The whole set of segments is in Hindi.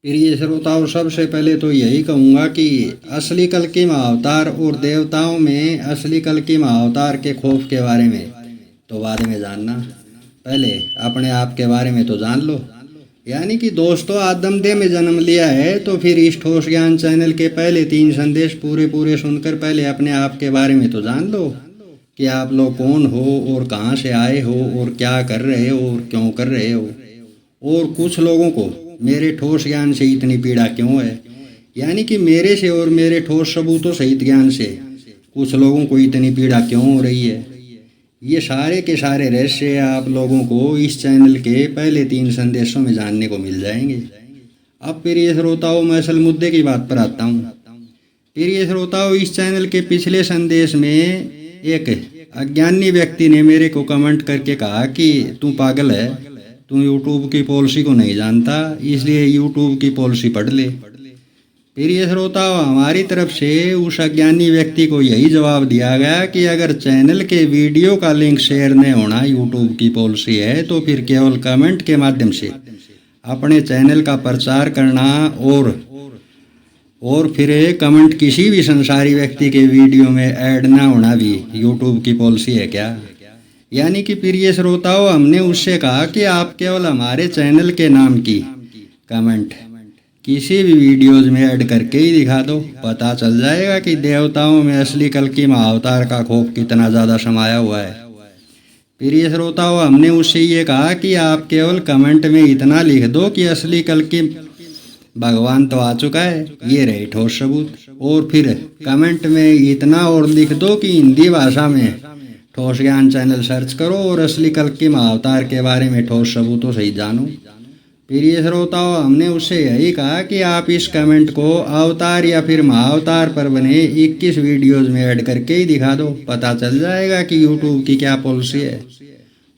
प्रिय श्रोताओं, सबसे पहले तो यही कहूँगा कि असली कल्कि महाअवतार और देवताओं में असली कल्कि महाअवतार के खौफ के बारे में तो बाद में जानना, पहले अपने आप के बारे में तो जान लो। यानी कि दोस्तों, आदमदेह में जन्म लिया है तो फिर इस ठोस ज्ञान चैनल के पहले 3 संदेश पूरे सुनकर पहले अपने आप के बारे में तो जान लो कि आप लोग कौन हो और कहाँ से आए हो और क्या कर रहे हो और क्यों कर रहे हो, और कुछ लोगों को मेरे ठोस ज्ञान से इतनी पीड़ा क्यों है। यानी कि मेरे से और मेरे ठोस सबूतों सहित ज्ञान से कुछ लोगों को इतनी पीड़ा क्यों हो रही है, ये सारे के सारे रहस्य आप लोगों को इस चैनल के पहले 3 संदेशों में जानने को मिल जाएंगे। अब प्रिय श्रोताओं, मैं असल मुद्दे की बात पर आता हूँ। प्रिय श्रोताओं, इस चैनल के पिछले संदेश में एक अज्ञानी व्यक्ति ने मेरे को कमेंट करके कहा कि तू पागल है, तू यूट्यूब की पॉलिसी को नहीं जानता, इसलिए यूट्यूब की पॉलिसी पढ़ ले। प्रिय श्रोताओं, हमारी तरफ से उस अज्ञानी व्यक्ति को यही जवाब दिया गया कि अगर चैनल के वीडियो का लिंक शेयर नहीं होना यूट्यूब की पॉलिसी है तो फिर केवल कमेंट के माध्यम से अपने चैनल का प्रचार करना और फिर कमेंट किसी भी संसारी व्यक्ति के वीडियो में ऐड ना होना भी यूट्यूब की पॉलिसी है क्या। यानी कि प्रिय श्रोताओं, हमने उससे कहा कि आप केवल हमारे चैनल के नाम की कमेंट किसी भी वीडियोज में ऐड करके ही दिखा दो, पता चल जाएगा कि देवताओं में असली कल्कि महाअवतार का खौफ कितना ज़्यादा समाया हुआ है। प्रिय श्रोताओं, हमने उससे ये कहा कि आप केवल कमेंट में इतना लिख दो कि असली कल्कि भगवान तो आ चुका है, ये रहे ठोस सबूत, और फिर कमेंट में इतना और लिख दो कि हिंदी भाषा में ठोस ज्ञान चैनल सर्च करो और असली कल्कि महाअवतार के बारे में ठोस सबूतों से ही जानो। प्रिय श्रोताओं, हमने उससे यही कहा कि आप इस कमेंट को अवतार या फिर महाअवतार पर बने 21 वीडियोज में ऐड करके ही दिखा दो, पता चल जाएगा कि यूट्यूब की क्या पॉलिसी है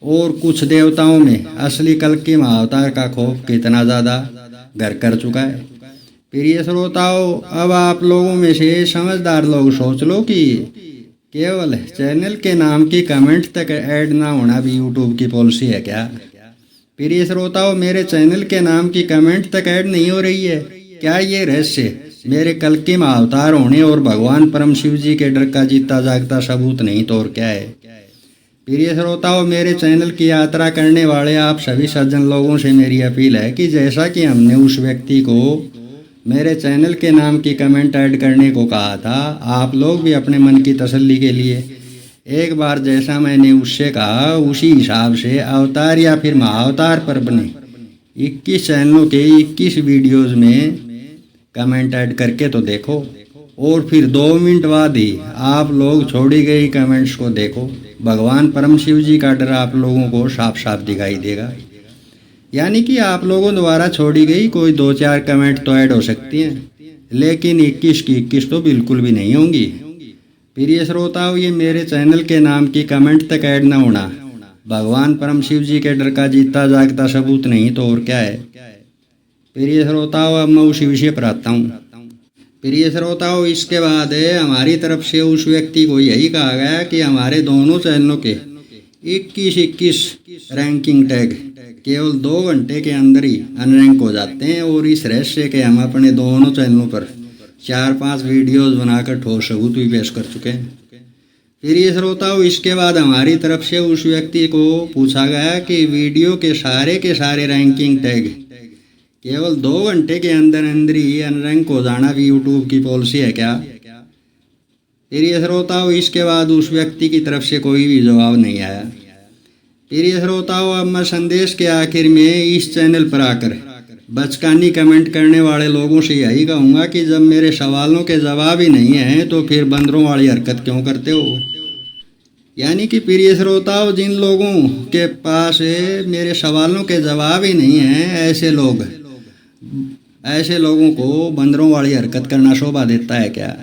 और कुछ देवताओं में असली कल्कि महाअवतार का खौफ कितना ज़्यादा घर कर चुका है। प्रिय श्रोताओं, अब आप लोगों में से समझदार लोग सोच लो कि केवल चैनल के नाम की कमेंट तक ऐड ना होना भी यूट्यूब की पॉलिसी है क्या। प्रिय श्रोताओं, मेरे चैनल के नाम की कमेंट तक ऐड नहीं हो रही है क्या, ये रहस्य मेरे कल्कि महाअवतार होने और भगवान परम शिव जी के डर का जीता जागता सबूत नहीं तो और क्या है। प्रिय श्रोताओं, मेरे चैनल की यात्रा करने वाले आप सभी सज्जन लोगों से मेरी अपील है कि जैसा कि हमने उस व्यक्ति को मेरे चैनल के नाम की कमेंट ऐड करने को कहा था, आप लोग भी अपने मन की तसल्ली के लिए एक बार जैसा मैंने उससे कहा उसी हिसाब से अवतार या फिर महाअवतार पर बने 21 चैनलों के 21 वीडियोस में कमेंट ऐड करके तो देखो, और फिर 2 मिनट बाद ही आप लोग छोड़ी गई कमेंट्स को देखो। भगवान परम शिव जी का डर आप लोगों को साफ साफ दिखाई देगा। यानी कि आप लोगों द्वारा छोड़ी गई कोई 2-4 कमेंट तो ऐड हो सकती हैं, लेकिन 21 की 21 तो बिल्कुल भी नहीं होंगी। प्रिय श्रोताओं, ये मेरे चैनल के नाम की कमेंट तक ऐड ना होना भगवान परम शिव जी के डर का जीता जागता सबूत नहीं तो और क्या है। प्रिय श्रोताओं, अब मैं उसी विषय पर आता हूँ। प्रिय श्रोताओं, इसके बाद हमारी तरफ से उस व्यक्ति को यही कहा गया कि हमारे दोनों चैनलों के 21 रैंकिंग टैग केवल 2 घंटे के अंदर ही अनरैंक हो जाते हैं, और इस रहस्य के हम अपने दोनों चैनलों पर 4-5 वीडियोस बनाकर ठोस सबूत भी पेश कर चुके हैं। प्रिय श्रोताओं, इसके बाद हमारी तरफ से उस व्यक्ति को पूछा गया कि वीडियो के सारे रैंकिंग टैग केवल 2 घंटे के अंदर ही अनरैंक हो जाना भी यूट्यूब की पॉलिसी है क्या। प्रिय श्रोताओं, इसके बाद उस व्यक्ति की तरफ से कोई भी जवाब नहीं आया। प्रिय श्रोताओं, अब मैं संदेश के आखिर में इस चैनल पर आकर बचकानी कमेंट करने वाले लोगों से यही कहूँगा कि जब मेरे सवालों के जवाब ही नहीं हैं तो फिर बंदरों वाली हरकत क्यों करते हो। यानी कि प्रिय श्रोताओं, जिन लोगों के पास मेरे सवालों के जवाब ही नहीं हैं, ऐसे लोगों को बंदरों वाली हरकत करना शोभा देता है क्या।